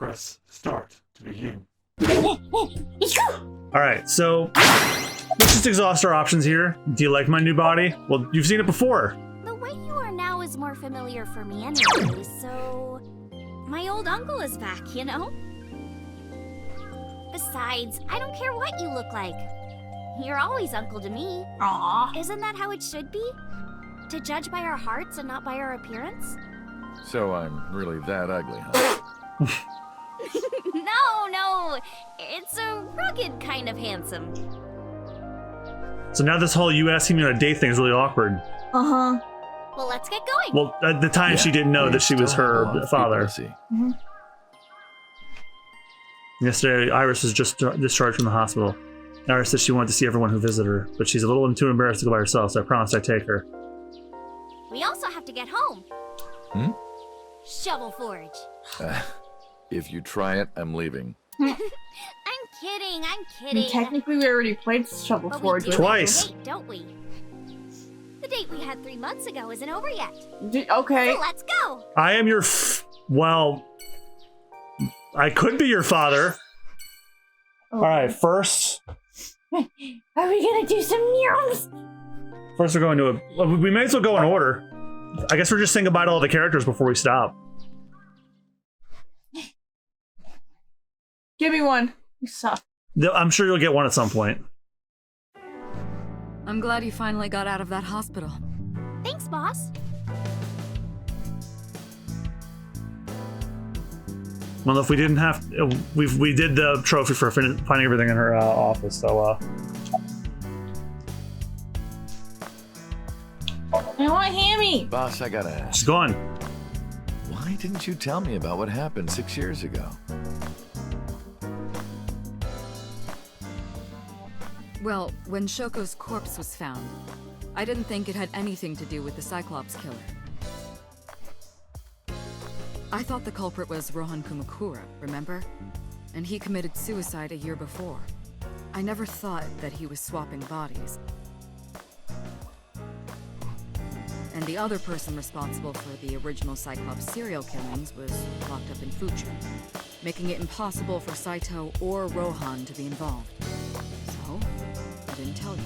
Press start to begin. Alright, so let's just exhaust our options here. Do you like my new body? Well, you've seen it before. The way you are now is more familiar for me anyway, so... My old uncle is back, you know? Besides, I don't care what you look like. You're always uncle to me. Aww. Isn't that how it should be? To judge by our hearts and not by our appearance? So I'm really that ugly, huh? No. It's a rugged kind of handsome. So now this whole you asking me on a date thing is really awkward. Uh-huh. Well, let's get going. Well, at the time she didn't know that she was her father. Mm-hmm. Yesterday, Iris was just discharged from the hospital. Iris said she wanted to see everyone who visited her, but she's a little too embarrassed to go by herself, so I promised I'd take her. We also have to get home. Hmm? Shovel Forge. If you try it, I'm leaving. I'm kidding. I mean, technically, we already played Shovel But Forge. we do Twice. have a date, don't we? The date we had 3 months ago isn't over yet. Okay. So let's go. I am your well, I could be your father. Alright, first Are we gonna do some neurons? we're going to well, we may as well go in order. I guess we're just saying goodbye to all the characters before we stop. Give me one. You suck. I'm sure you'll get one at some point. I'm glad you finally got out of that hospital. Thanks, boss. Well, if we didn't have, we did the trophy for finding everything in her office. So, I want Hammy. Boss, I gotta ask. she's gone. Why didn't you tell me about what happened 6 years ago? Well, when Shoko's corpse was found, I didn't think it had anything to do with the Cyclops killer. I thought the culprit was Rohan Kumakura, remember? And he committed suicide a year before. I never thought that he was swapping bodies. And the other person responsible for the original Cyclops serial killings was locked up in Fuchu, making it impossible for Saito or Rohan to be involved. So, I didn't tell you.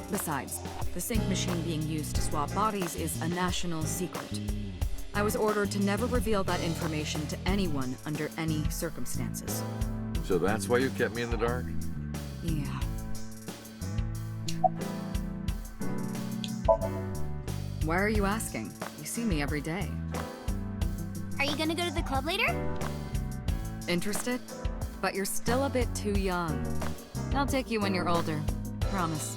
Besides, the sync machine being used to swap bodies is a national secret. I was ordered to never reveal that information to anyone under any circumstances. So that's why you kept me in the dark? Yeah. Why are you asking? You see me every day. Are you gonna go to the club later? Interested? But you're still a bit too young. I'll take you when you're older. Promise.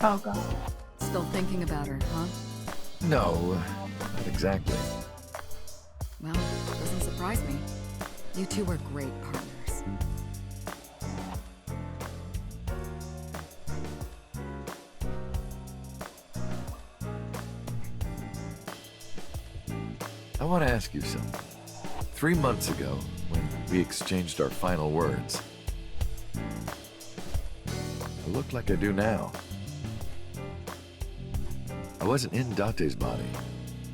Oh god. Still thinking about her, huh? No, not exactly. Well, doesn't surprise me. You two were great partners. I want to ask you something. 3 months ago, when we exchanged our final words, I look like I do now. I wasn't in Date's body,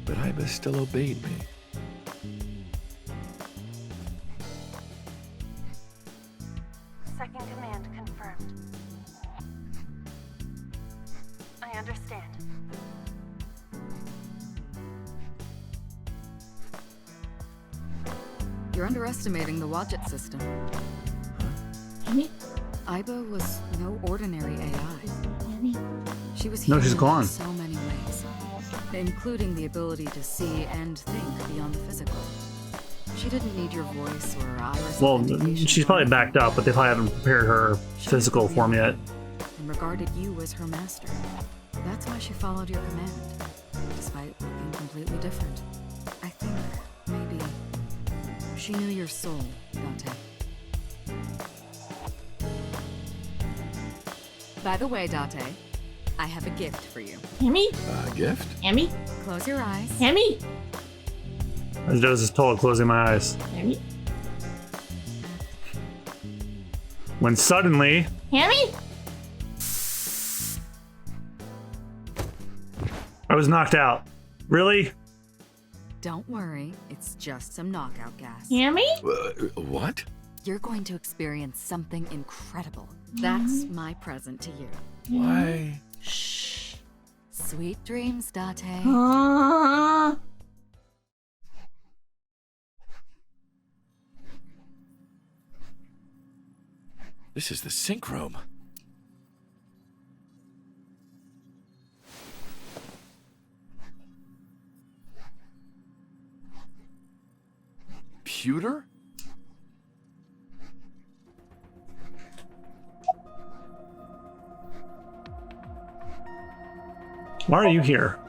but Aiba still obeyed me. Second command confirmed. I understand. You're underestimating the Wadjet system. Hammy? Aiba was no ordinary AI. Hammy? She was No, human she's gone. in so many ways, including the ability to see and think beyond the physical. She didn't need your voice or Iris. Well, authentication she's or probably anything. backed up, but they probably haven't prepared her She physical was a form real yet. and regarded you as her master. That's why she followed your command, despite looking completely different. I think maybe she knew your soul, Date. By the way, Date, I have a gift for you. Hammy? A gift? Hammy? Close your eyes. Hammy? As does is told, closing my eyes. Hammy? When suddenly, Hammy? I was knocked out. Really? Don't worry, it's just some knockout gas. Hammy? What? You're going to experience something incredible. That's my present to you. Why? Shh. Sweet dreams, Date. This is the sync room. Pewter? Why are you here?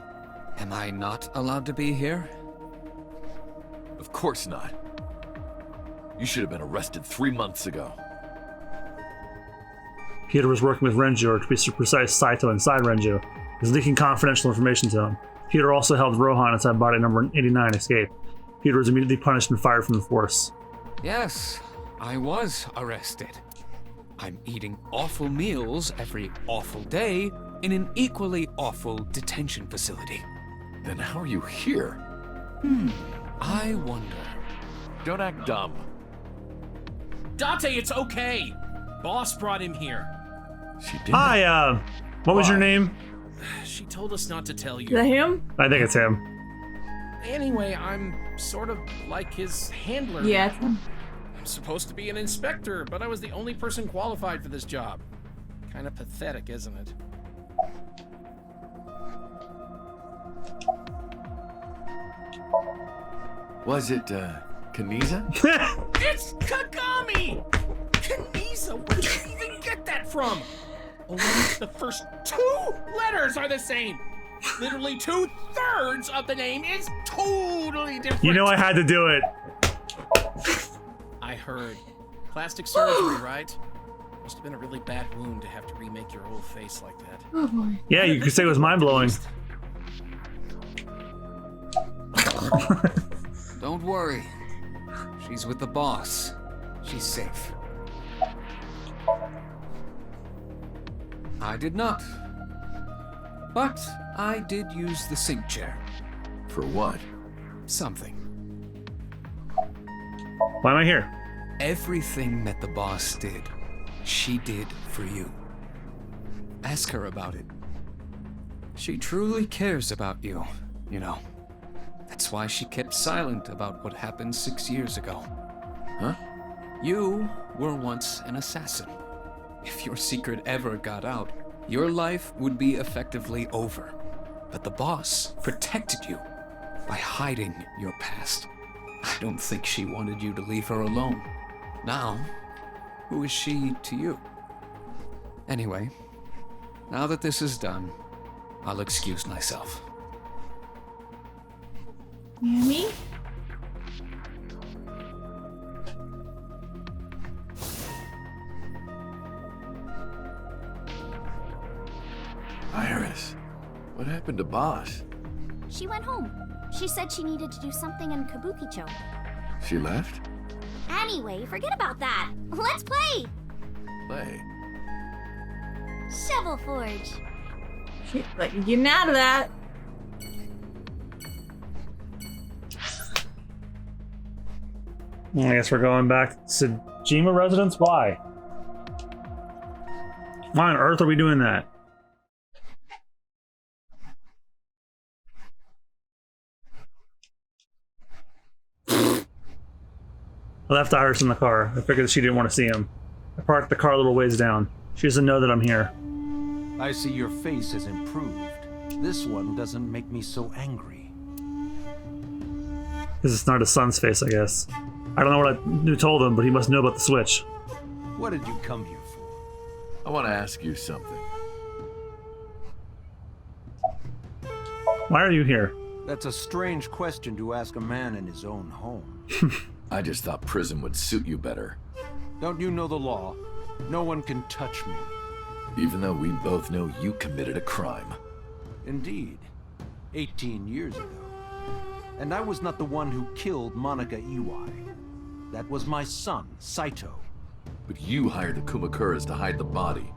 Am I not allowed to be here? Of course not. You should have been arrested 3 months ago. Peter was working with Renju, or to be precise, Saito inside Renju. He was leaking confidential information to him. Peter also helped Rohan inside body number 89 escape. Peter was immediately punished and fired from the force. Yes, I was arrested. I'm eating awful meals every awful day in an equally awful detention facility. Then how are you here? I wonder. Don't act dumb. Date, it's okay. Boss brought him here. She did. Hi, what was your name? She told us not to tell Is you. that him? I think it's him. Anyway, I'm sort of like his handler. Yeah, it's him. I'm supposed to be an inspector, but I was the only person qualified for this job. Kind of pathetic, isn't it? Was it, Kaniza? It's Kagami! Kanisa, where did you even get that from? Only the first 2 letters are the same. Literally 2/3 of the name is totally different. You know I had to do it. I heard. Plastic surgery, right? Must have been a really bad wound to have to remake your whole face like that. Oh boy. Yeah, you could say it was mind-blowing. Don't worry. She's with the boss. She's safe. I did not. But I did use the sink chair. For what? Something. Why am I here? Everything that the boss did, she did for you. Ask her about it. She truly cares about you, you know. That's why she kept silent about what happened 6 years ago. Huh? You were once an assassin. If your secret ever got out, your life would be effectively over. But the boss protected you by hiding your past. I don't think she wanted you to leave her alone. Now, who is she to you? Anyway, now that this is done, I'll excuse myself. Hammy? Iris, what happened to Boss? She went home. She said she needed to do something in Kabukicho. She left? Anyway, forget about that. Let's play! Play. Shovel Forge. Shit, like, you're getting out of that. I guess we're going back to Jima residence? Why? Why on earth are we doing that? I left Iris in the car. I figured she didn't want to see him. I parked the car a little ways down. She doesn't know that I'm here. I see your face has improved. This one doesn't make me so angry. Because it's not his son's face, I guess. I don't know what I told him, but he must know about the switch. What did you come here for? I want to ask you something. Why are you here? That's a strange question to ask a man in his own home. I just thought prison would suit you better. Don't you know the law? No one can touch me. Even though we both know you committed a crime. Indeed. 18 years ago. And I was not the one who killed Monica Iwai. That was my son, Saito. But you hired the Kumakuras to hide the body.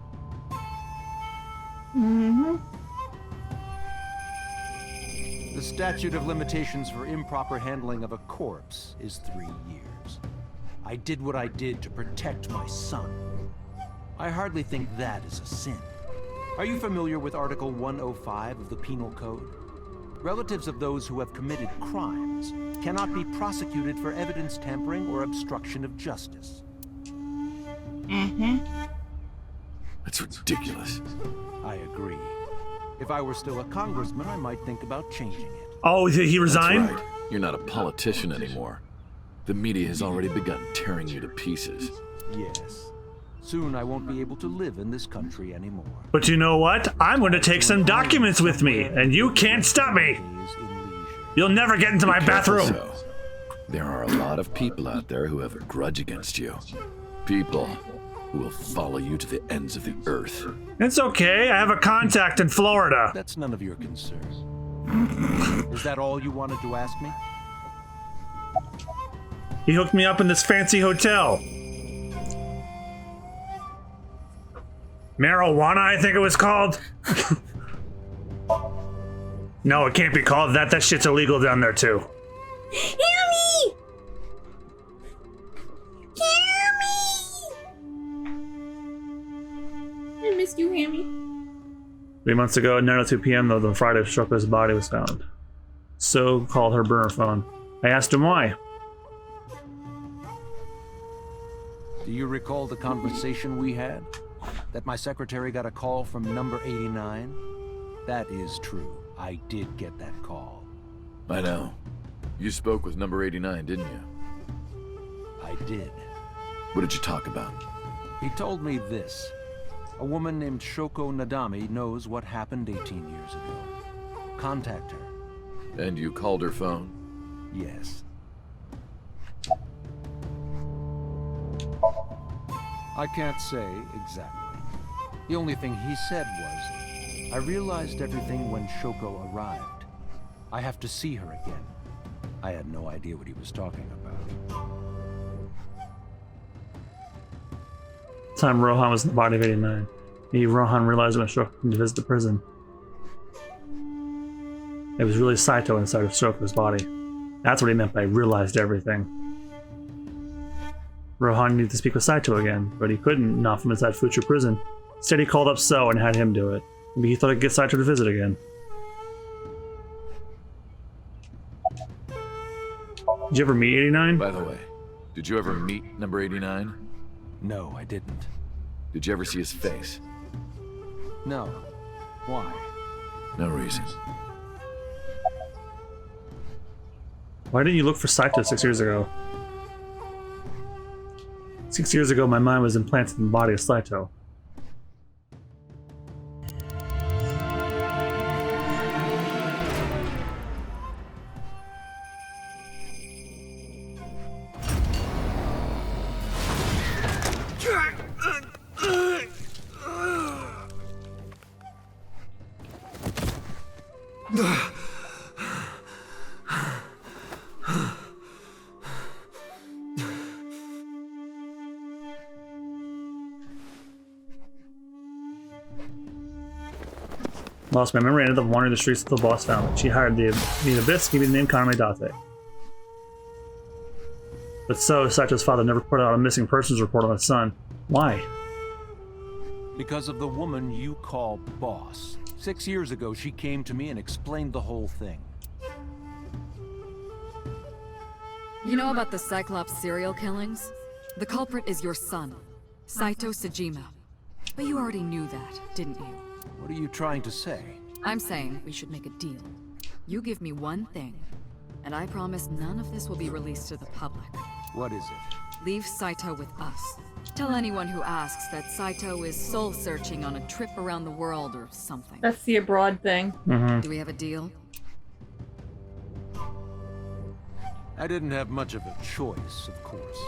Mm-hmm. The statute of limitations for improper handling of a corpse is 3 years. I did what I did to protect my son. I hardly think that is a sin. Are you familiar with Article 105 of the Penal Code? Relatives of those who have committed crimes cannot be prosecuted for evidence tampering or obstruction of justice. That's ridiculous. I agree. If I were still a congressman, I might think about changing it. Oh, he resigned? That's right. You're not a politician anymore. The media has already begun tearing you to pieces. Yes. Soon I won't be able to live in this country anymore. But you know what? I'm going to take some documents with me, and you can't stop me. You'll never get into my bathroom. So, there are a lot of people out there who have a grudge against you. People who will follow you to the ends of the earth. It's okay. I have a contact in Florida. That's none of your concern. Is that all you wanted to ask me? He hooked me up in this fancy hotel. Marijuana, I think it was called. No, it can't be called that. That shit's illegal down there too. Hammy! I missed you, Hammy. 3 months ago at 9:02 p.m., though, the Friday Shoko's body was found. So called her burner phone. I asked him why. Do you recall the conversation we had? That my secretary got a call from number 89? That is true. I did get that call. I know. You spoke with number 89, didn't you? I did. What did you talk about? He told me this. A woman named Shoko Nadami knows what happened 18 years ago. Contact her. And you called her phone? Yes. I can't say exactly. The only thing he said was, I realized everything when Shoko arrived. I have to see her again. I had no idea what he was talking about. Time Rohan was in the body of 89. Maybe Rohan realized when Shoko came to visit the prison. It was really Saito inside of Shoko's body. That's what he meant by realized everything. Rohan needed to speak with Saito again, but he couldn't, not from inside Fuchu prison. Instead, he called up So and had him do it. Maybe he thought he'd get Saito to visit again. Did you ever meet 89? By the way, did you ever meet number 89? No, I didn't. Did you ever see his face? No. Why? No reason. Why didn't you look for Saito 6 years ago? 6 years ago, my mind was implanted in the body of Saito. Lost my memory and ended up wandering the streets until the boss found it. She hired the Abyss, gave me the name Kaname Date. But so, Saito's father never put out a missing persons report on his son. Why? Because of the woman you call boss. 6 years ago, she came to me and explained the whole thing. You know about the Cyclops serial killings? The culprit is your son, Saito Sejima. But you already knew that, didn't you? What are you trying to say? I'm saying we should make a deal. You give me one thing, and I promise none of this will be released to the public. What is it? Leave Saito with us. Tell anyone who asks that Saito is soul-searching on a trip around the world or something. That's the abroad thing. Do we have a deal? I didn't have much of a choice, of course.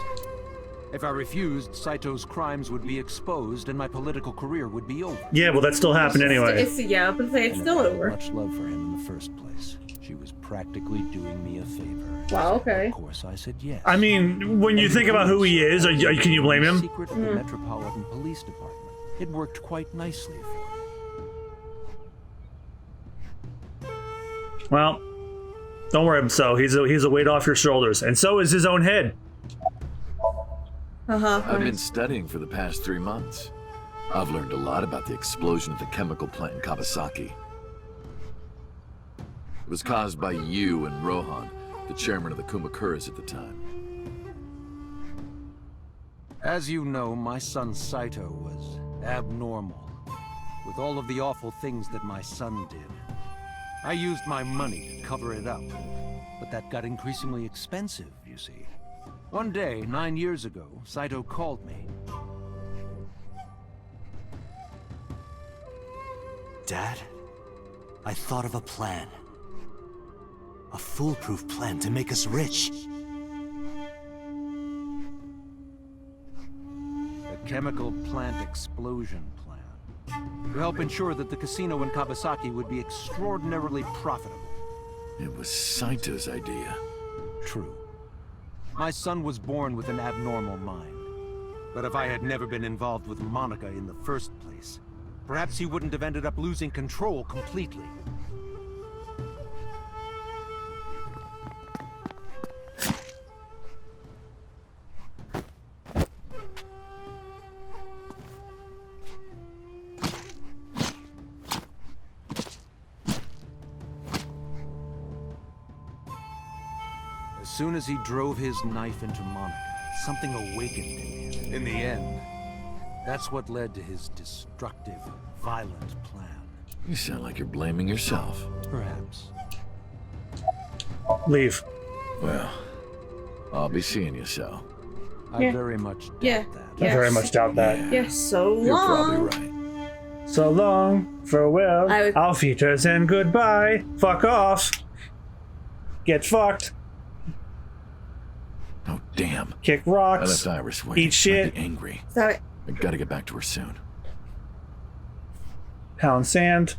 If I refused, Saito's crimes would be exposed and my political career would be over. Yeah, well, that still happened anyway. Yeah, but say it's still I never had over. much love for him in the first place. She was practically doing me a favor. Wow, okay. Of course, I said yes. I mean, when you think about who he is, can you blame him? Secret of the Metropolitan Police Department. It worked quite nicely for me. Well, Don't worry, so he's a weight off your shoulders, and so is his own head. I've been studying for the past 3 months. I've learned a lot about the explosion at the chemical plant in Kawasaki. It was caused by you and Rohan, the chairman of the Kumakuras at the time. As you know, my son Saito was abnormal. With all of the awful things that my son did. I used my money to cover it up. But that got increasingly expensive, you see. One day, 9 years ago, Saito called me. Dad, I thought of a plan. A foolproof plan to make us rich. The chemical plant explosion plan. To help ensure that the casino in Kawasaki would be extraordinarily profitable. It was Saito's idea. True. My son was born with an abnormal mind. But if I had never been involved with Monica in the first place, perhaps he wouldn't have ended up losing control completely. As soon as he drove his knife into Monica, something awakened in him. In the end, that's what led to his destructive, violent plan. You sound like you're blaming yourself. Perhaps. Leave. Well, I'll be seeing you, so. I very much doubt that. I very much doubt that. Yeah, so long. You're probably right. So long, farewell, auf Wiedersehen, goodbye, fuck off, get fucked. Oh, damn. Kick I rocks, left Iris waiting. eat shit, Might be angry. Sorry. I gotta get back to her soon. pound sand.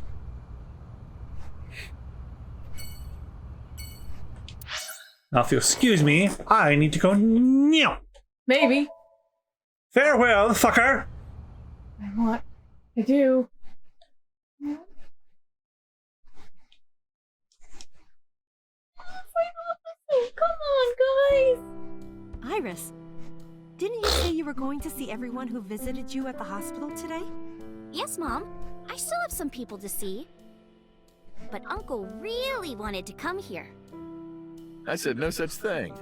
Now if you'll excuse me, I need to go now. Maybe. Farewell, fucker. I want to do. Come on, guys. Iris, didn't you say you were going to see everyone who visited you at the hospital today? Yes, Mom. I still have some people to see. But Uncle really wanted to come here. I said no such thing.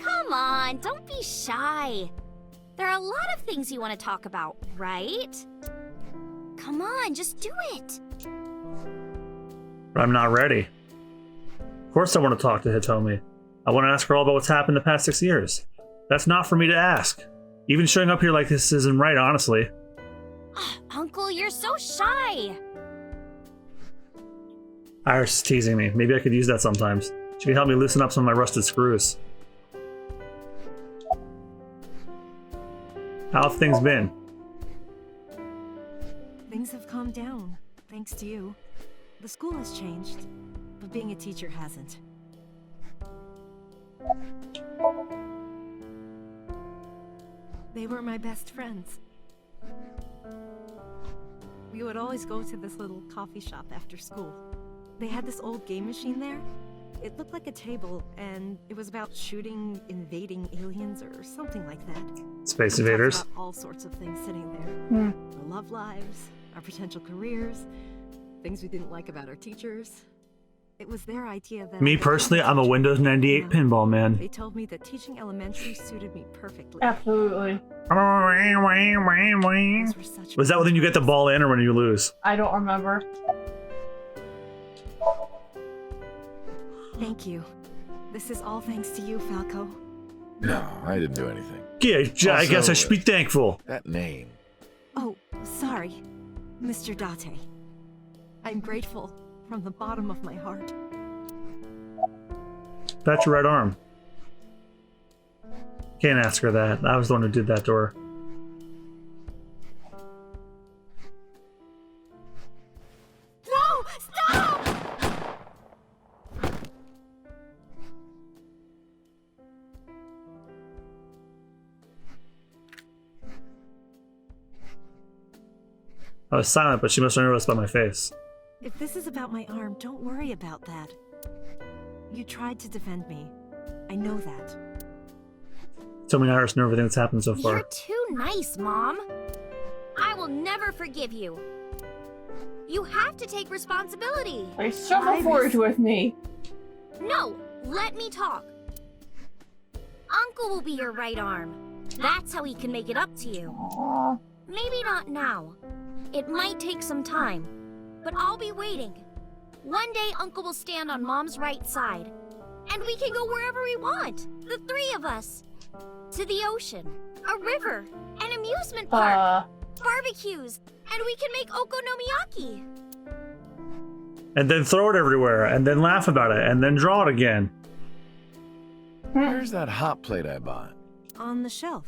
Come on, don't be shy. There are a lot of things you want to talk about, right? Come on, just do it. But I'm not ready. Of course I want to talk to Hitomi. I want to ask her all about what's happened the past 6 years. That's not for me to ask. Even showing up here like this isn't right, honestly. Uncle, you're so shy. Iris is teasing me. Maybe I could use that sometimes. She can help me loosen up some of my rusted screws. How have things been? Things have calmed down, thanks to you. The school has changed, but being a teacher hasn't. They were my best friends. We would always go to this little coffee shop after school. They had this old game machine there. It looked like a table, and it was about shooting invading aliens or something like that. Space We talked invaders. about all sorts of things sitting there. Our love lives, our potential careers, things we didn't like about our teachers. It was their idea that... Me personally, I'm a Windows 98 pinball man. They told me that teaching elementary suited me perfectly. Absolutely. Was that when you get the ball in or when you lose? I don't remember. Thank you. This is all thanks to you, Falco. No, I didn't do anything. Yeah, I guess I should be thankful. That name. Oh, sorry, Mr. Date. I'm grateful from the bottom of my heart. That's your right arm. Can't ask her that. I was the one who did that to her. No! Stop! I was silent, but she must have noticed by my face. If this is about my arm, don't worry about that. You tried to defend me. I know that. Tell me Iris know everything that's happened so far. You're too nice, Mom. I will never forgive you. You have to take responsibility. I suffer forge with me. No, let me talk. Uncle will be your right arm. That's how he can make it up to you. Aww. Maybe not now. It might take some time, but I'll be waiting. One day Uncle will stand on Mom's right side, and we can go wherever we want. The three of us. To the ocean, a river, an amusement park, barbecues, and we can make okonomiyaki. And then throw it everywhere, and then laugh about it, and then draw it again. Where's that hot plate I bought? On the shelf.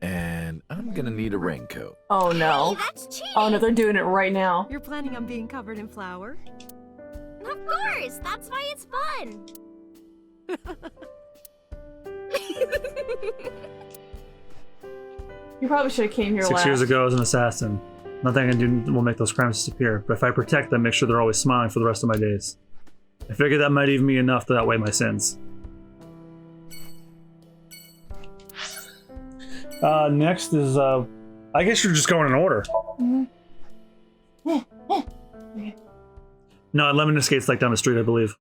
And I'm gonna need a raincoat. Oh no. Hey, that's cheating. Oh no, they're doing it right now. You're planning on being covered in flour? Of course, that's why it's fun. You probably should have came here 6 last. years ago as an assassin. Nothing I can do will make those crimes disappear, but if I protect them, make sure they're always smiling for the rest of my days. I figure that might even be enough to outweigh my sins. Next is, I guess you're just going in order. No, Lemon Escape's like down the street, I believe.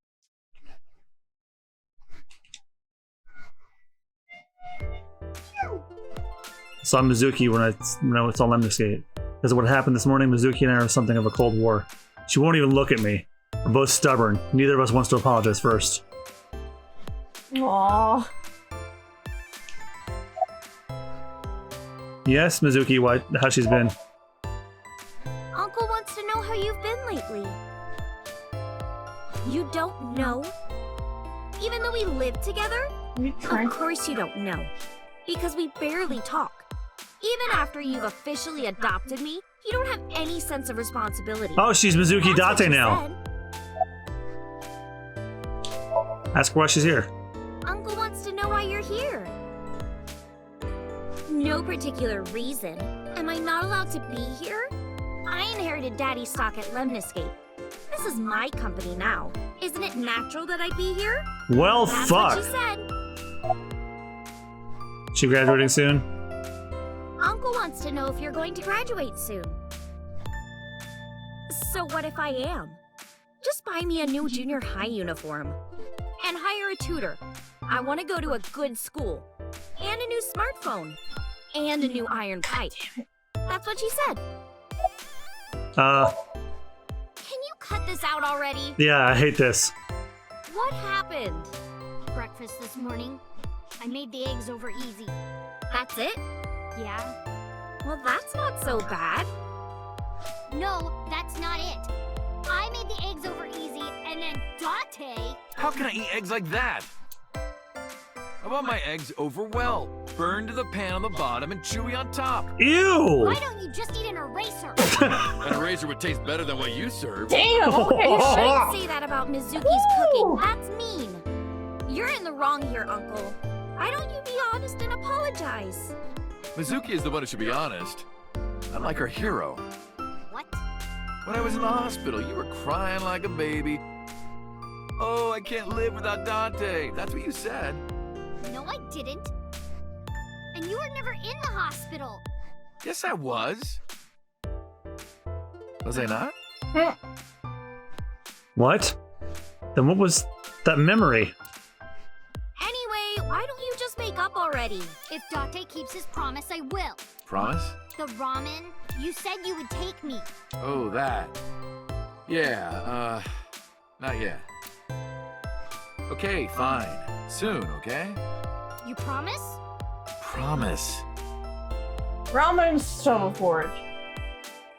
Saw Mizuki when I saw Lemon Escape. Because of what happened this morning, Mizuki and I are something of a cold war. She won't even look at me. We're both stubborn. Neither of us wants to apologize first. Aww. Yes, Mizuki, how she's been? Uncle wants to know how you've been lately. You don't know? Even though we live together? Of course you don't know. Because we barely talk. Even after you've officially adopted me, you don't have any sense of responsibility. Oh, she's Mizuki Date now. Ask her why she's here. Uncle wants to know why you're here. No particular reason. Am I not allowed to be here? I inherited Daddy's stock at Lemon Escape. This is my company now. Isn't it natural that I be here? Well, That's fuck. what she said. She graduating soon? Uncle wants to know if you're going to graduate soon. So what if I am? Just buy me a new junior high uniform. And hire a tutor. I want to go to a good school. And a new smartphone. And a new iron pipe. That's what she said. Can you cut this out already? Yeah, I hate this. What happened? Breakfast this morning. I made the eggs over easy. That's it? Yeah. Well, that's not so bad. No, that's not it. I made the eggs over easy, and then Date... How can I eat eggs like that? I want my eggs over well. Burned to the pan on the bottom and chewy on top. Ew! Why don't you just eat an eraser? An eraser would taste better than what you serve. Damn, okay. You shouldn't say that about Mizuki's cooking. That's mean. You're in the wrong here, Uncle. Why don't you be honest and apologize? Mizuki is the one who should be honest. I'm like her hero. What? When I was in the hospital, you were crying like a baby. Oh, I can't live without Dante. That's what you said. No, I didn't. And you were never in the hospital. Yes, I was. Was I not? What? Then what was that memory? Anyway, why don't you just make up already? If Date keeps his promise, I will. Promise? The ramen, you said you would take me. Oh, that. Yeah, not yet. Okay, fine. Soon, okay? You promise? Promise. Ramen's Shovel Forge.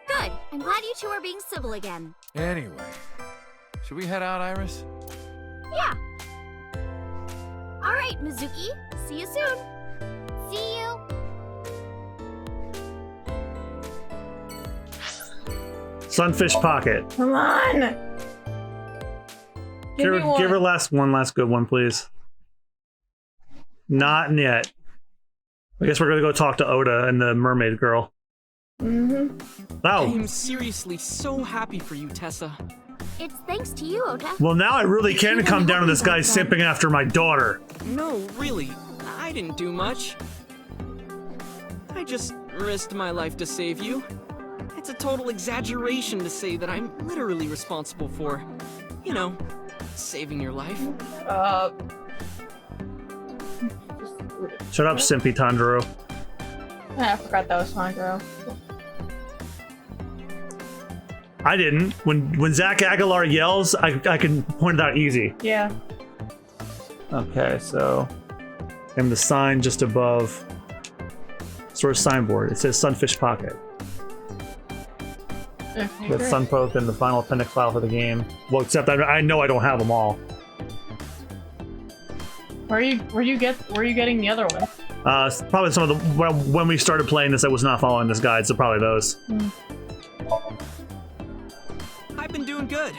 Good. I'm glad you two are being civil again. Anyway, should we head out, Iris? Yeah. All right, Mizuki. See you soon. See you. Sunfish Pocket. Come on. Give her one last good one, please. Not yet. I guess we're gonna go talk to Oda and the mermaid girl. Mm-hmm. Oh. I am seriously so happy for you, Tessa. It's thanks to you, Ota. Well, now I really can come down to this guy simping after my daughter. No, really, I didn't do much. I just risked my life to save you. It's a total exaggeration to say that I'm literally responsible for, you know, saving your life. Shut up, Simpy Tandro. I forgot that was Sandro. I didn't. When Zach Aguilar yells, I can point it out easy. Yeah. Okay, so and the sign just above store signboard, it says Sunfish Pocket. Okay, With Sunpoke and the final appendix file for the game. Well, except I know I don't have them all. Where are you getting the other one? Probably some of the when we started playing this, I was not following this guide, so probably those. I've been doing good.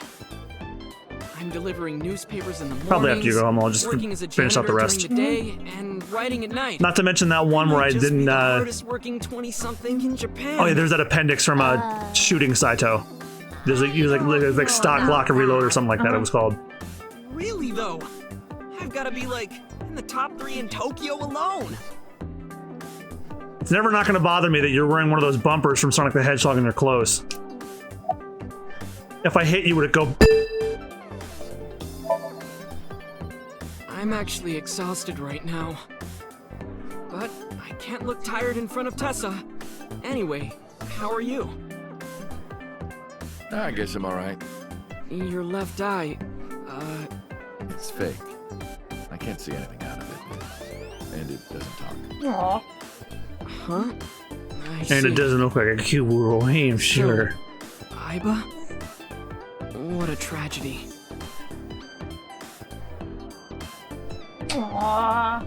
I'm delivering newspapers in the mornings, Probably after you go home, I'll just working as a finish out the janitor rest. during the day, and writing at night. Not to mention that one where I Just be didn't. the hardest working 20-something in Japan. Oh yeah, there's that appendix from shooting Saito. There's like stock lock and reload or something like that. It was called. Really though, I've got to be like in the top 3 in Tokyo alone. It's never not going to bother me that you're wearing one of those bumpers from Sonic the Hedgehog and they're close. If I hit you, would it go? I'm actually exhausted right now. But I can't look tired in front of Tessa. Anyway, how are you? I guess I'm alright. Your left eye, It's fake. I can't see anything out of it. And it doesn't talk. Aww. Huh? And it doesn't look like a cute little game, sure. Aiba? What a tragedy. Aww.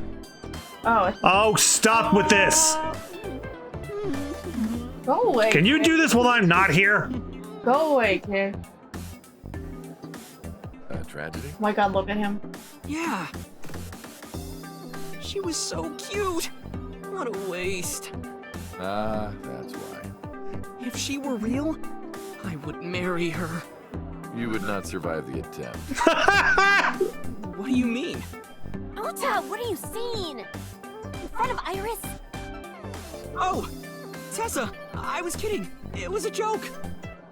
Oh. Oh, stop with this! Go away. Can you do this while I'm not here? Go away, kid. Tragedy? Oh my god, look at him. Yeah. She was so cute. What a waste. That's why. If she were real, I would marry her. You would not survive the attempt. What do you mean? Ota, what are you seeing? In front of Iris? Oh! Tessa! I was kidding. It was a joke.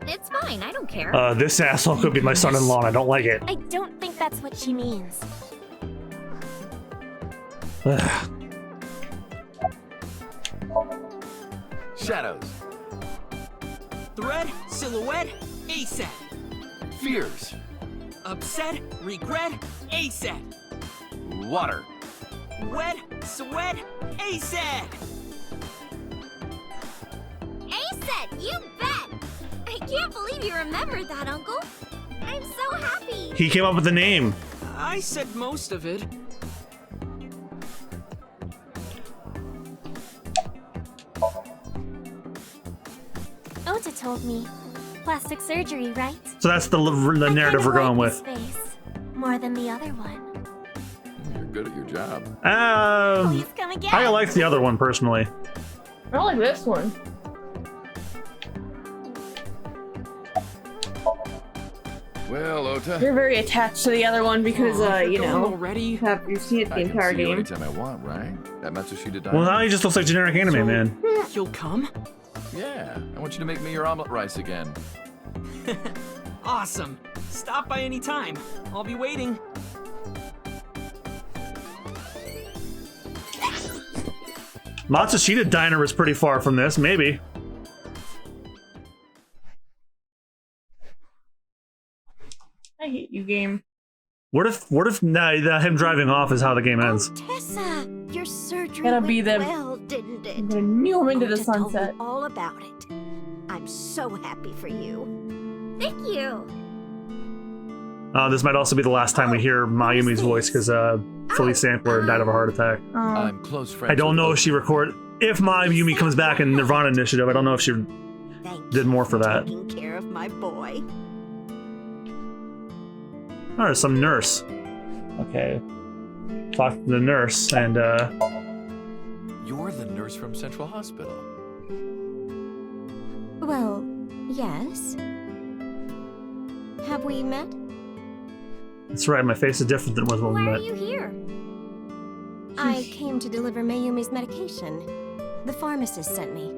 It's fine, I don't care. This asshole could be my son-in-law and I don't like it. I don't think that's what she means. Shadows. Thread, silhouette, ASAP. Fears. Upset, regret, ASAP. Water. Wet, sweat, ASAP. ASAP, you bet! I can't believe you remembered that, Uncle. I'm so happy. He came up with the name. I said most of it. Ota told me. Plastic surgery, right? So that's the narrative we're going with. Face more than the other one. You're good at your job. Please come again. I like the other one personally. I don't like this one. Well, Ota. You're very attached to the other one because, you know, already? you've seen it the I can entire see you game. anytime I want, right? That Matsushita died. Well, now he just looks like generic anime, man. You'll come? Yeah, I want you to make me your omelet rice again. Awesome. Stop by any time. I'll be waiting. Matsushita Diner was pretty far from this, maybe. I hate you, game. What if him driving off is how the game ends? Tessa, your surgery Gotta went be the- well, didn't it? I'm gonna kneel him into the Ota told me sunset. all about it. I'm so happy for you. Thank you. This might also be the last time we hear Mayumi's voice because Felice Sampler died of a heart attack. I'm close friends. I don't know if she recorded. If Mayumi comes back in Nirvana Initiative, I don't know if she did more for that. Taking care of my boy. Oh, there's some nurse. Okay. Talk to the nurse and You're the nurse from Central Hospital. Well, yes. Have we met? That's right, my face is different than it was when we Why are met. you here? I came to deliver Mayumi's medication. The pharmacist sent me.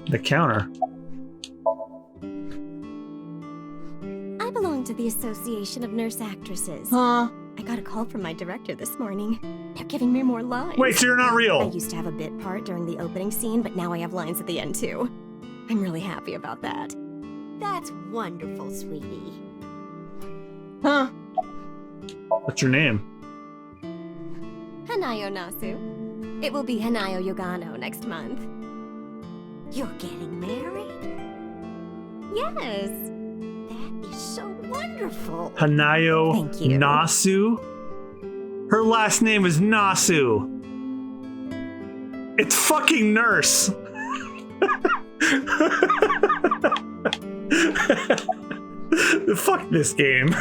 The counter. I belong to the Association of Nurse Actresses. Huh? I got a call from my director this morning. They're giving me more lines. Wait, so you're not real? I used to have a bit part during the opening scene, but now I have lines at the end too. I'm really happy about that. That's wonderful, sweetie. Huh? What's your name? Hanayo Nasu. It will be Hanayo Yogano next month. You're getting married? Yes. That is so wonderful. Hanayo Thank you. Nasu? Her last name is Nasu. It's fucking nurse. Fuck this game.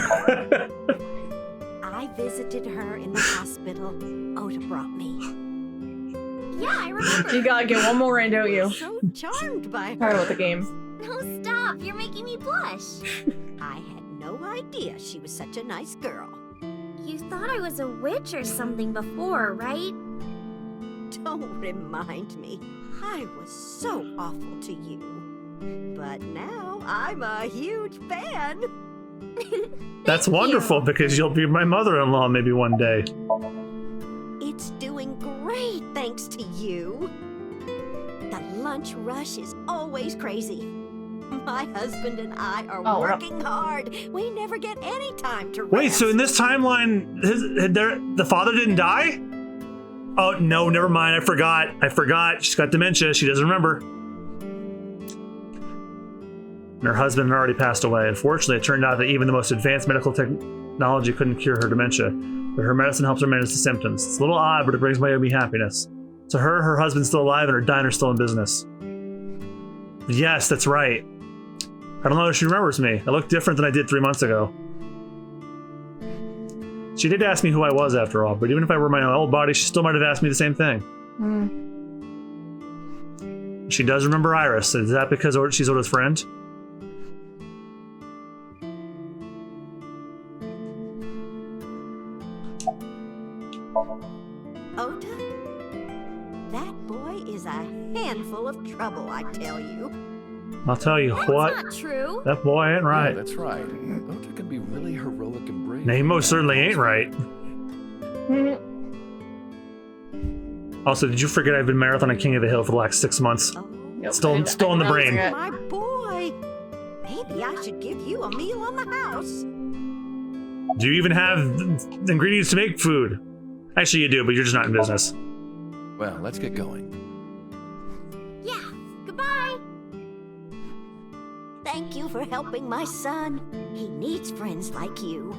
I visited her in the hospital. Ota brought me. Yeah, I remember. You gotta get one more in, don't you? So charmed by Sorry her. about the game. No, stop. You're making me blush. I had no idea she was such a nice girl. You thought I was a witch or something before, right? Don't remind me. I was so awful to you. But now I'm a huge fan. That's wonderful because you'll be my mother-in-law maybe one day. It's doing great thanks to you. The lunch rush is always crazy. My husband and I are working hard. We never get any time to rest. Wait, so in this timeline, the father didn't die? Oh, no, never mind. I forgot. She's got dementia. She doesn't remember. And her husband had already passed away. Unfortunately, it turned out that even the most advanced medical technology couldn't cure her dementia, but her medicine helps her manage the symptoms. It's a little odd, but it brings Mayumi happiness. To her husband's still alive and her diner's still in business. Yes, that's right. I don't know if she remembers me. I look different than I did 3 months ago. She did ask me who I was after all, but even if I were my old body, she still might have asked me the same thing. She does remember Iris. Is that because she's Oda's friend? Ota? That boy is a handful of trouble, I tell you. I'll tell you what. That's not true. That boy ain't right. Yeah, that's right. Ota can be really heroic and brave. No, he most certainly ain't right. Also, did you forget I've been marathoning King of the Hill for the last 6 months? Still in the brain. My boy. Maybe I should give you a meal on the house. Do you even have ingredients to make food? Actually, you do, but you're just not in business. Well, let's get going. Yeah, goodbye. Thank you for helping my son. He needs friends like you.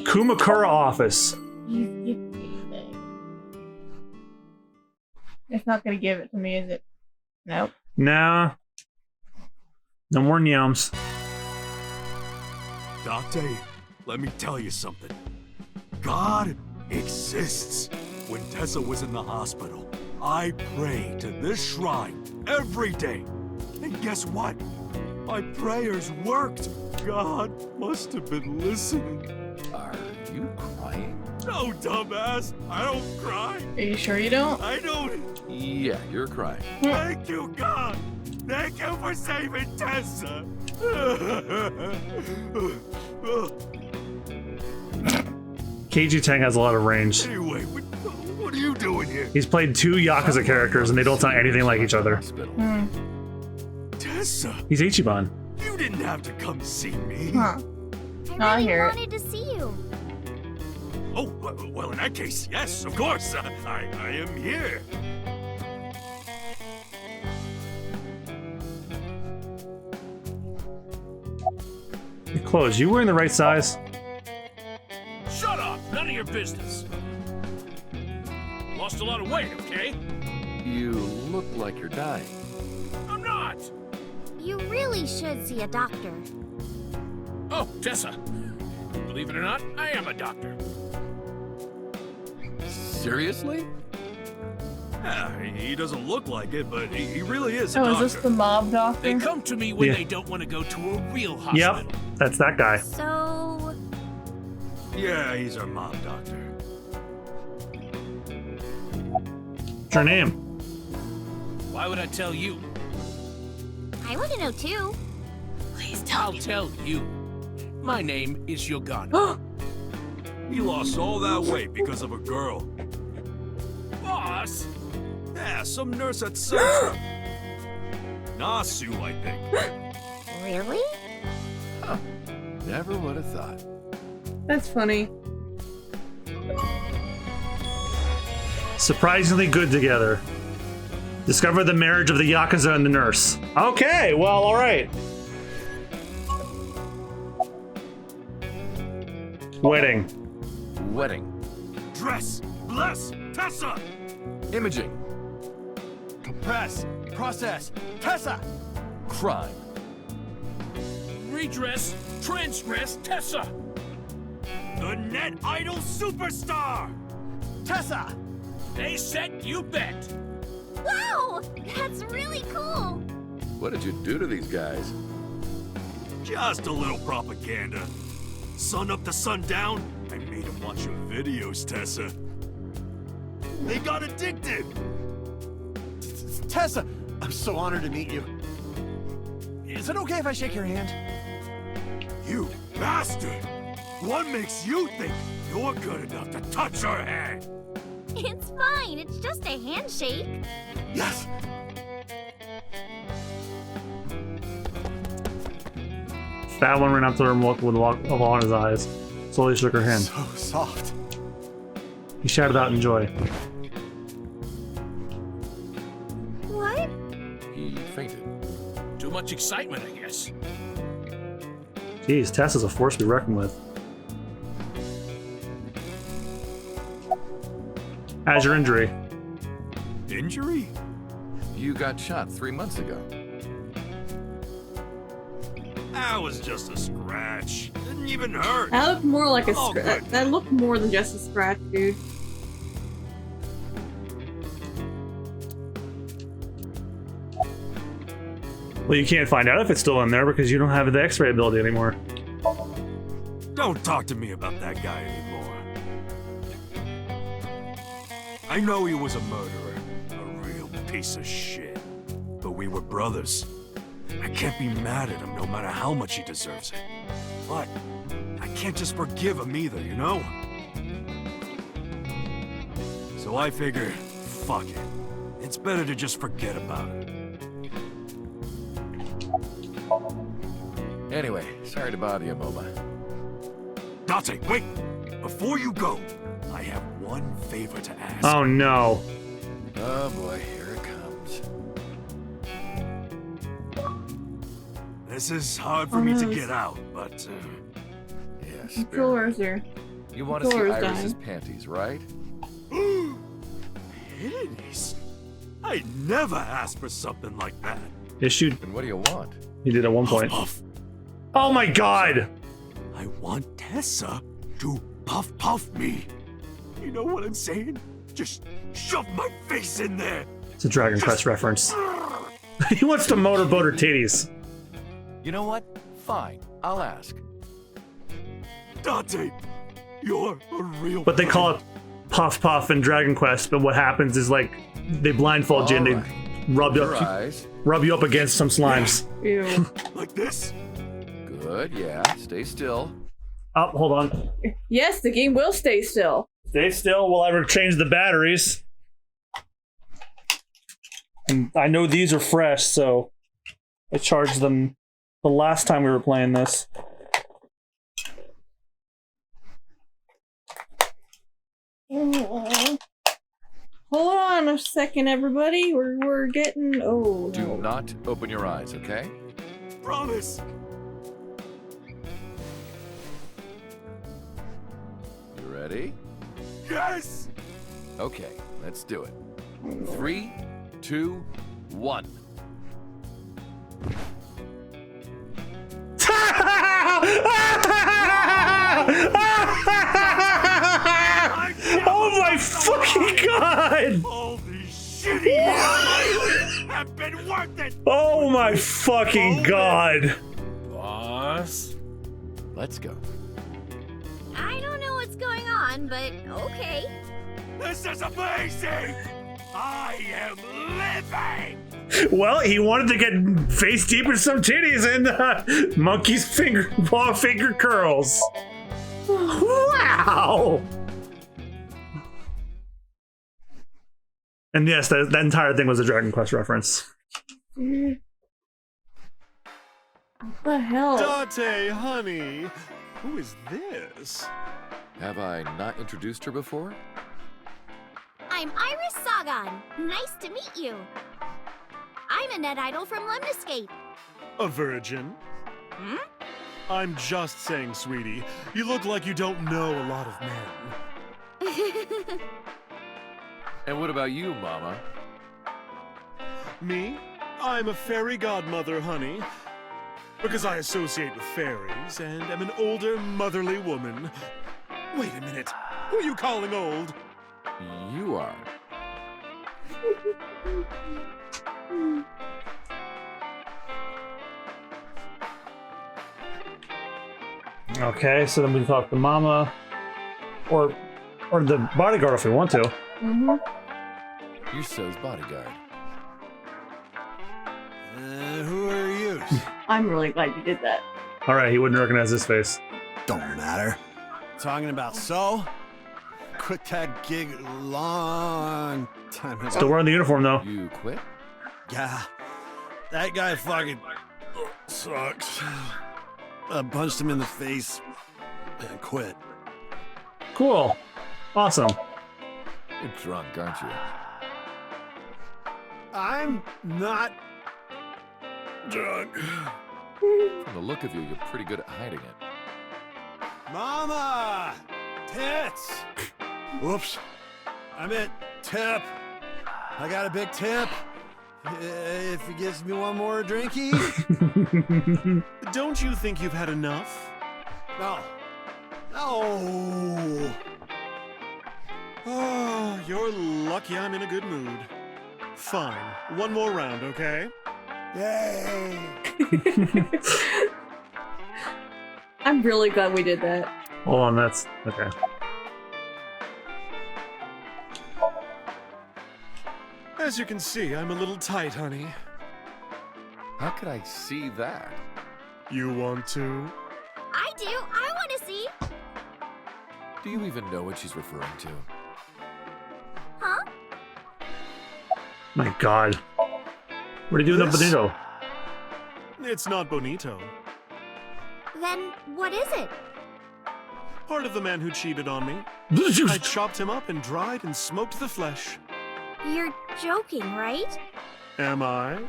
Kumakura office. It's not gonna give it to me, is it? Nope. Nah. No more nyams. Date, let me tell you something. God exists. When Tessa was in the hospital, I prayed to this shrine every day. And guess what? My prayers worked. God must have been listening. Are you crying? No, dumbass. I don't cry. Are you sure you don't? I don't. Yeah, you're crying. Thank you, God. Thank you for saving Tessa. Keiji Tang has a lot of range. Anyway, what are you doing here? He's played 2 Yakuza characters and they don't sound anything like each other. Tessa, He's Ichiban. you didn't have to come see me. Huh. I really hear it. wanted to see you. Oh, well, in that case, yes, of course. I am here. Your clothes, you wearing the right size? Shut up! None of your business. Lost a lot of weight, okay? You look like you're dying. I'm not! You really should see a doctor. Oh, Tessa. Believe it or not, I am a doctor. Seriously? Yeah, he doesn't look like it, but he really is a Oh, doctor. is this the mob doctor? They come to me when Yeah. they don't want to go to a real hospital. Yep, that's that guy. So, Yeah, he's our mob doctor. What's her name? Why would I tell you? I want to know too. Please I'll tell you. My name is Yogana. He lost all that weight because of a girl. Boss! Yeah, some nurse at Central. Nasu, I think. Really? Never would have thought. That's funny. Surprisingly good together. Discover the marriage of the Yakuza and the nurse. Okay, well, alright. Wedding. Wedding. Dress, bless, Tessa! Imaging. Compress, process, Tessa! Crime. Redress, transgress, Tessa! The net idol superstar! Tessa! They said you bet! Wow! That's really cool! What did you do to these guys? Just a little propaganda. Sun up to sundown, I made him watch your videos, Tessa. They got addicted! Tessa! I'm so honored to meet you. Is it okay if I shake your hand? You bastard! What makes you think you're good enough to touch her hand? It's fine. It's just a handshake. Yes! That one ran up to her and with a look on his eyes. Slowly shook her hand. So soft. He shouted out in joy. What? He fainted. Too much excitement, I guess. Jeez, Tess is a force to be reckoned with. How's your injury? Injury? You got shot 3 months ago. That was just a scratch. Didn't even hurt. That looked more like a Oh, scratch. good. That looked more than just a scratch, dude. Well, you can't find out if it's still in there because you don't have the X-ray ability anymore. Don't talk to me about that guy anymore. I know he was a murderer, a real piece of shit. But we were brothers. I can't be mad at him no matter how much he deserves it. But I can't just forgive him either, you know? So I figure, fuck it. It's better to just forget about it. Anyway, sorry to bother you, MoMA. Date, wait! Before you go, I have one favor to ask. Oh no. Oh boy, here it comes. This is hard for me to get out, but... Yes. Controller's there. You want to see Controller's Iris's dying. panties, right? Panties? I never asked for something like that. Issued. And what do you want? He did at one point. Puff. Oh my god! I want Tessa to puff me. You know what I'm saying? Just shove my face in there. It's a Dragon Quest reference. He wants to motorboat her titties. You know what? Fine, I'll ask. Date, you're a real... But they call it Puff Puff in Dragon Quest, but what happens is like they blindfold you and they rub you Your up, eyes. rub you up against some slimes. Ew. Like this? Good, yeah. Stay still. Oh, hold on. Yes, the game will stay still. Stay still while I change the batteries. And I know these are fresh, so I charged them the last time we were playing this. Hold on a second, everybody. We're getting... Oh, Do no. not open your eyes, okay? Promise. You ready? Yes! Okay, let's do it. 3, 2, 1. Oh my fucking god! Holy have been worth it! Oh my fucking god! Boss? Let's go. I don't know what's going on, but okay. This is amazing! I am living! Well, he wanted to get face deep in some titties and monkey's paw finger curls. Wow! And yes, that entire thing was a Dragon Quest reference. What the hell? Date, honey, who is this? Have I not introduced her before? I'm Iris Sagan. Nice to meet you. I'm a net idol from Lemniscape. A virgin? Hmm? I'm just saying, sweetie. You look like you don't know a lot of men. And what about you, Mama? Me? I'm a fairy godmother, honey. Because I associate with fairies and am an older, motherly woman. Wait a minute. Who are you calling old? You are. Okay, so then we can talk to Mama, or the bodyguard if we want to. Mm-hmm. You're So's bodyguard. Who are you? I'm really glad you did that. All right, he wouldn't recognize his face. Don't matter. Talking about So? Quit that gig long time ago. Still wearing the uniform though. You quit? Yeah. That guy fucking sucks. I punched him in the face and quit. Cool. Awesome. You're drunk, aren't you? I'm not drunk. From the look of you, you're pretty good at hiding it. Mama! Tits! Whoops. I meant tip. I got a big tip. If he gives me one more drinky. Don't you think you've had enough? No. No. Oh, you're lucky I'm in a good mood. Fine. One more round, okay? Yay. I'm really glad we did that. Hold on, that's okay. As you can see, I'm a little tight, honey. How could I see that? You want to? I do. I want to see. Do you even know what she's referring to? Huh? My God. What are you doing, Bonito? It's not bonito. Then what is it? Part of the man who cheated on me. I chopped him up and dried and smoked the flesh. You're joking, right? Am I?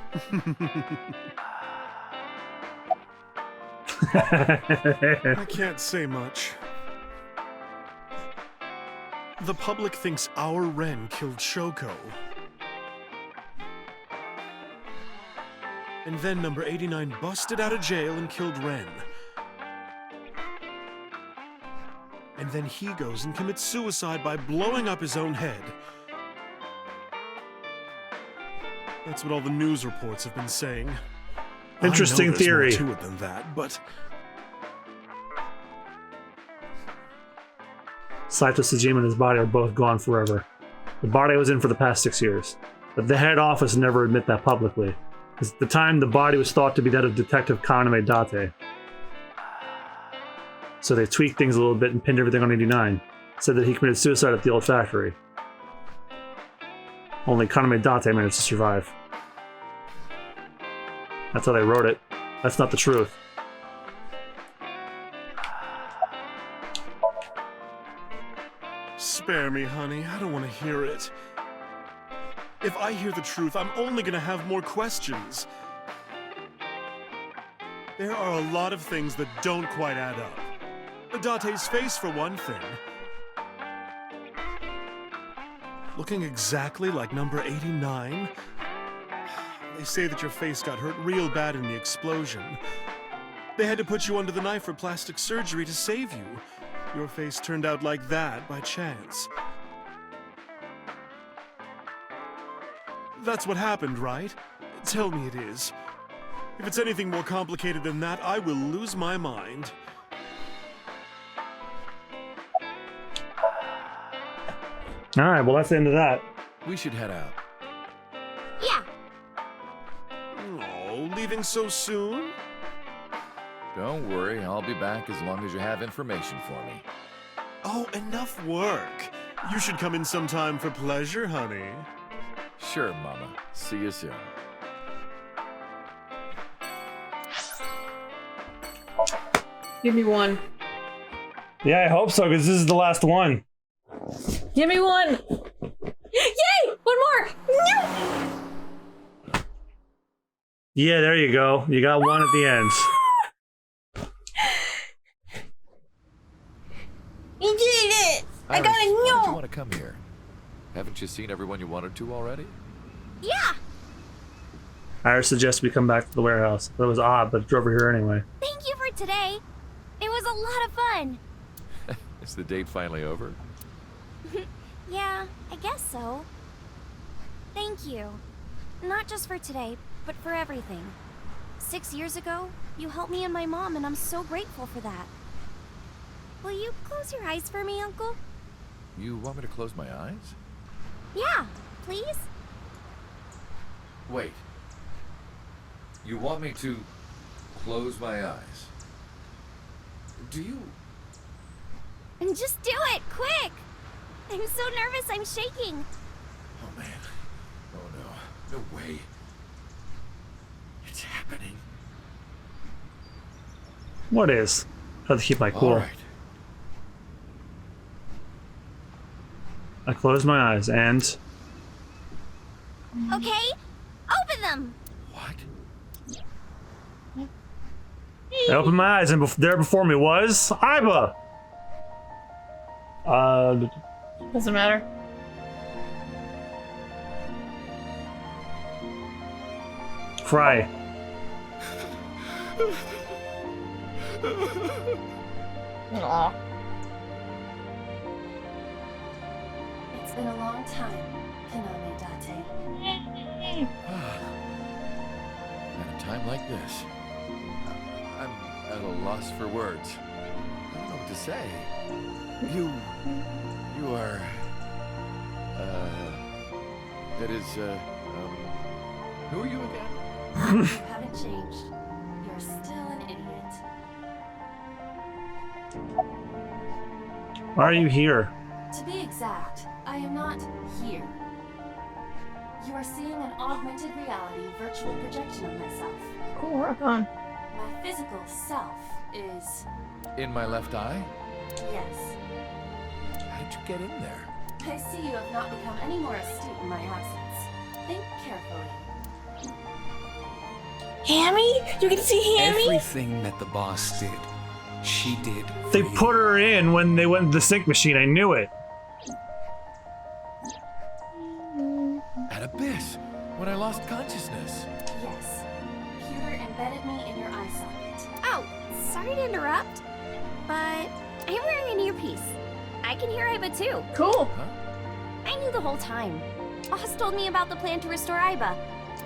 I can't say much. The public thinks our Ren killed Shoko. And then number 89 busted out of jail and killed Ren. And then he goes and commits suicide by blowing up his own head. That's what all the news reports have been saying. Interesting theory. There's more to it than that, but Saito Sejima and his body are both gone forever. The body was in for the past 6 years, but the head office never admit that publicly. Because at the time, the body was thought to be that of Detective Kaname Date. So they tweaked things a little bit and pinned everything on 89. Said that he committed suicide at the old factory. Only Kaname Date managed to survive. That's how they wrote it. That's not the truth. spare me, honey. I don't want to hear it. If I hear the truth, I'm only gonna have more questions. There are a lot of things that don't quite add up. Date's face, for one thing. Looking exactly like number 89. They say that your face got hurt real bad in the explosion. They had to put you under the knife for plastic surgery to save you. Your face turned out like that by chance. That's what happened, right? Tell me it is. If it's anything more complicated than that, I will lose my mind. Alright, well that's the end of that. We should head out. Yeah. Oh, leaving so soon? Don't worry, I'll be back as long as you have information for me. Oh, enough work. You should come in sometime for pleasure, honey. Sure, Mama. See you soon. Give me one. Yeah, I hope so, because this is the last one. Give me one. Yay! One more. No! Yeah, there you go. You got one at the end. You did it! I got a Why did you no! want to come here? Haven't you seen everyone you wanted to already? Yeah. Iris suggests we come back to the warehouse. That was odd, but it's over here anyway. Thank you for today. It was a lot of fun. Is the date finally over? Yeah, I guess so. Thank you. Not just for today, but for everything. 6 years ago, you helped me and my mom, and I'm so grateful for that. Will you close your eyes for me, Uncle? You want me to close my eyes? Yeah, please? Wait. You want me to close my eyes? Do you? Just do it, quick! I'm so nervous, I'm shaking. Oh man. Oh no. No way. It's happening. What is? I have to keep my cool. All right. I close my eyes and... Okay, open them! I opened my eyes and there before me was... Aiba! Doesn't matter. Cry. Aw. It's been a long time, Kaname Date. At a time like this, I'm at a loss for words. I don't know what to say. You are, that is, who are you again? You haven't changed. You're still an idiot. Why are you here? To be exact, I am not here. You are seeing an augmented reality virtual projection of myself. Cool, rock on. My physical self is... In my left eye? Yes. How did you get in there? I see you have not become any more astute in my absence. Think carefully. Hammy? You can see Hammy? Everything that the boss did, she did. They put her in when they went to the sync machine. I knew it. At Abyss, when I lost consciousness. Yes. Computer embedded me in your eye socket. Oh, sorry to interrupt, but I'm wearing an earpiece. I can hear Aiba too. Cool. Huh? I knew the whole time. Boss told me about the plan to restore Aiba.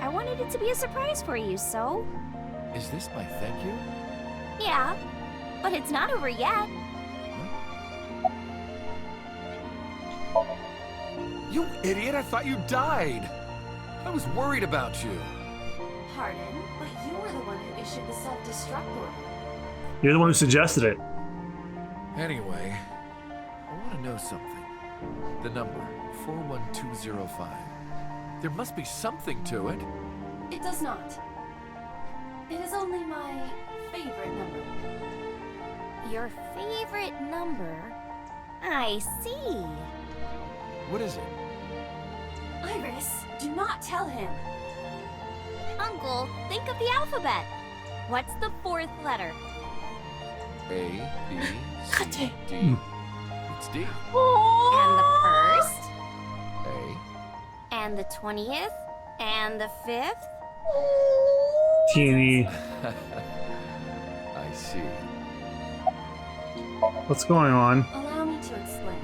I wanted it to be a surprise for you, so... Is this my thank you? Yeah, but it's not over yet. You idiot, I thought you died. I was worried about you. Pardon, but you were the one who issued the self-destruct order. You're the one who suggested it. Anyway, I want to know something. The number, 41205. There must be something to it. It does not. It is only my favorite number. Your favorite number? I see. What is it? Iris, do not tell him. Uncle, think of the alphabet. What's the fourth letter? A, B, C, D. It's D. And the first? A. And the 20th? And the 5th? Teeny. I see. What's going on? Allow me to explain.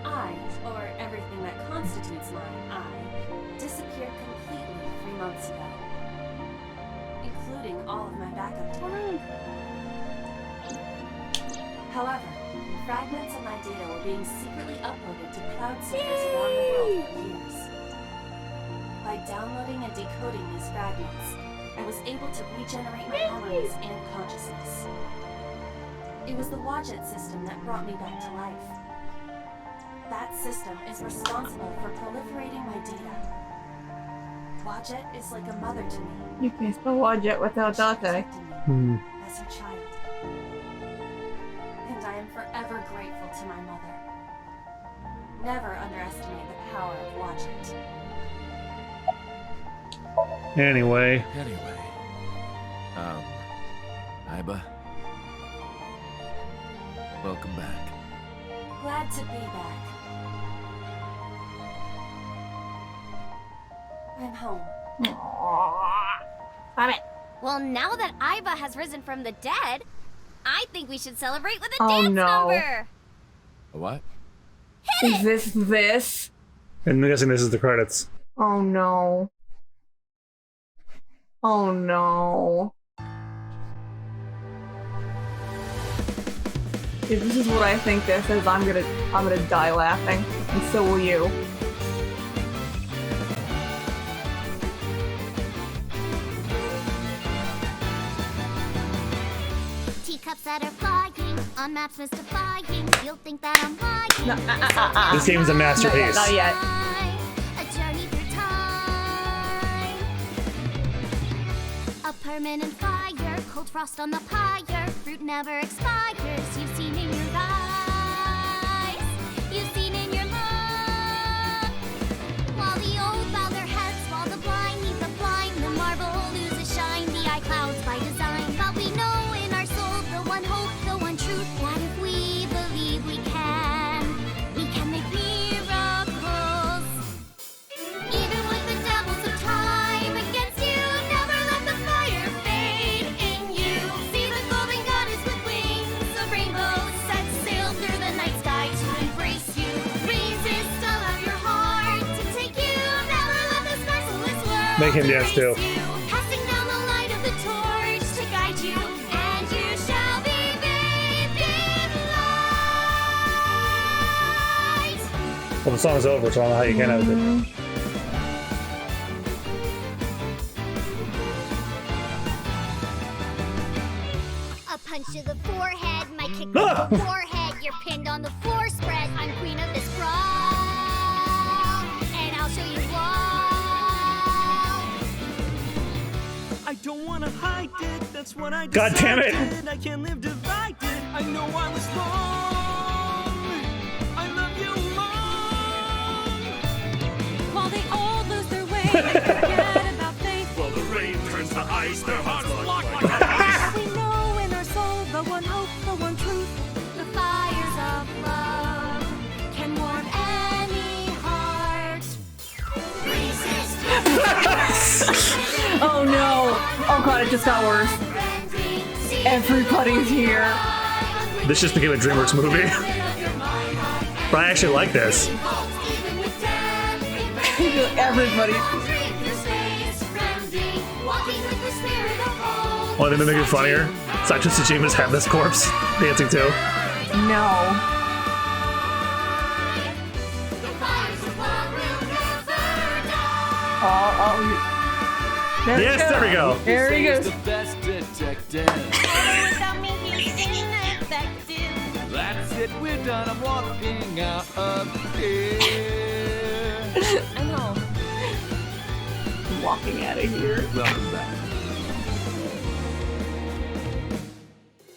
I, or everything that constitutes my I, months ago, including all of my backup data. However, fragments of my data were being secretly uploaded to cloud servers around the world for years. By downloading and decoding these fragments, I was able to regenerate my memories and consciousness. It was the Wadjet system that brought me back to life. That system is responsible for proliferating my data. Wadjet is like a mother to me. You can spell Wadjet without Date. As her child. And I am forever grateful to my mother. Never underestimate the power of Wadjet. Anyway. Aiba. Welcome back. Glad to be back. I'm home. Damn it. Well, now that Aiba has risen from the dead, I think we should celebrate with a dance number. A what? Is this? I'm guessing this is the credits. Oh no. Oh no. If this is what I think this is, I'm gonna die laughing. And so will you. Teacups that are flying, on maps mystifying. You'll think that I'm lying. This game is a masterpiece. Not yet. A journey through time. A permanent fire, cold frost on the pyre. Fruit never expires. You've seen in your eyes. You've seen in your lungs. While the old bow their heads, while the blind meet the blind, the marble loses shine. The eye clouds by design. But we know in our soul the one hope, the one truth. That if we believe we can make miracles. Even with the devils of time against you, never let the fire fade in you. See the golden goddess with wings of rainbows set sail through the night sky to embrace you. Resist, allow your heart to take you. Never let this merciless world Make him dance too. passing down the light of the torch to guide you, and you shall be bathed in light. Well, the song's over, so I don't know how you can edit it. A punch to the forehead, my kick to the forehead. You're pinned on the floor spread. I'm queen of this brawl, and I'll show you why. I don't wanna hide it, that's what I God damn it. decided. I can't live divided. I know I was wrong. I love you long. While they all lose their way, they forget about faith. While the rain turns to ice, their hearts lock like a ice. We know in our soul the one hope, the one truth. The fires of love can warm any heart. Oh no! Oh god, it just got worse. Everybody's here. This just became a DreamWorks movie. But I actually like this. Everybody. Only thing to make it funnier, Saito Tsujima's headless corpse dancing too. No. There Yes, there we go. There he goes. The best detective. That's it, we're done. I'm walking out of here. I know. Walking out of here. Welcome back.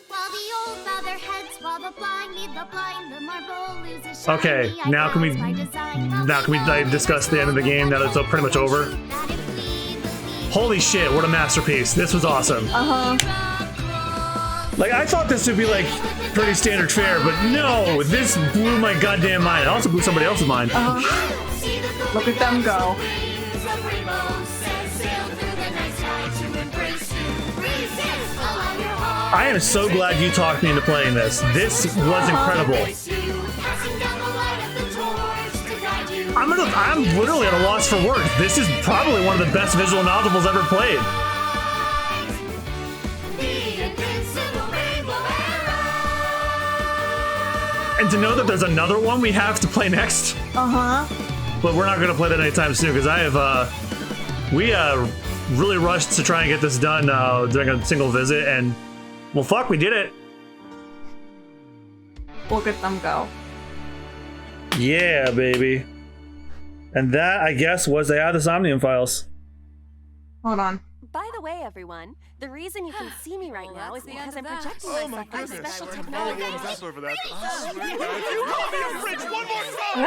While the old bow their heads, while the blind lead the blind, the marble loses shine. Okay, now can we discuss the end of the game now that it's pretty much over? Holy shit, what a masterpiece. This was awesome. Like, I thought this would be like pretty standard fare, but no, this blew my goddamn mind. It also blew somebody else's mind. Look at them go. I am so glad you talked me into playing this. This was incredible. I'm literally at a loss for words. This is probably one of the best visual novels ever played. And to know that there's another one we have to play next. But we're not going to play that anytime soon because I have we really rushed to try and get this done during a single visit, and well, fuck, we did it. Look at them go. Yeah, baby. And that, I guess, was the Somnium Files. Hold on. By the way, everyone, the reason you can see me right now is because I'm projecting myself with special technology. Over that. You call me a fridge one more time!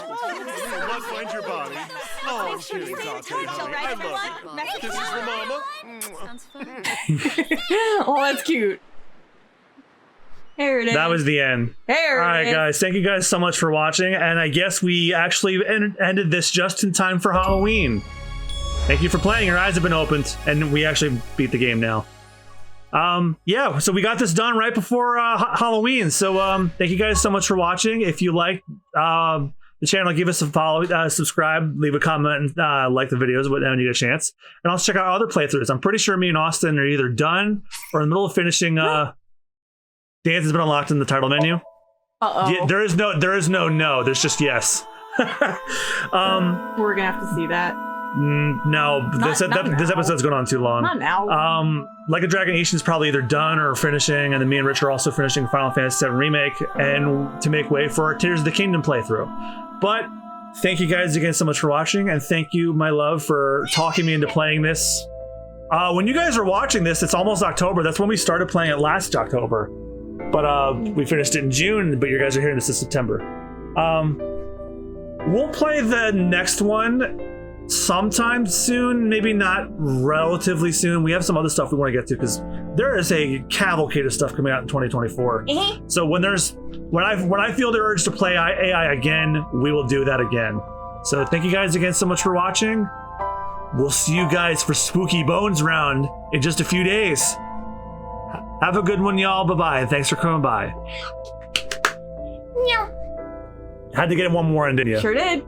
What? Must find your body. Oh, I'm kidding, Dante. I love you. This is for Mama. Sounds fun. Oh, that's cute. There it is. That was the end. There All right, it is. guys. Thank you guys so much for watching. And I guess we actually ended this just in time for Halloween. Thank you for playing. Your eyes have been opened, and we actually beat the game now. Yeah, so we got this done right before Halloween. So thank you guys so much for watching. If you like the channel, give us a follow, subscribe, leave a comment, and like the videos whenever you get a chance. And also check out our other playthroughs. I'm pretty sure me and Austin are either done or in the middle of finishing. Dance has been unlocked in the title menu. Yeah, there is no no. There's just yes. We're gonna have to see that. No, this episode's going on too long. Not now. Like a Dragon Nation is probably either done or finishing, and then me and Rich are also finishing Final Fantasy VII Remake, and to make way for our Tears of the Kingdom playthrough. But thank you guys again so much for watching, and thank you, my love, for talking me into playing this. When you guys are watching this, it's almost October. That's when we started playing it last October, but we finished it in June. But you guys are hearing this in September. We'll play the next one sometime soon, maybe not relatively soon. We have some other stuff we want to get to because there is a cavalcade of stuff coming out in 2024. So when I feel the urge to play AI again, we will do that again. So thank you guys again so much for watching. We'll see you guys for Spooky Bones round in just a few days. Have a good one, y'all. Bye-bye, and thanks for coming by. Had to get one more in, didn't you? Sure did.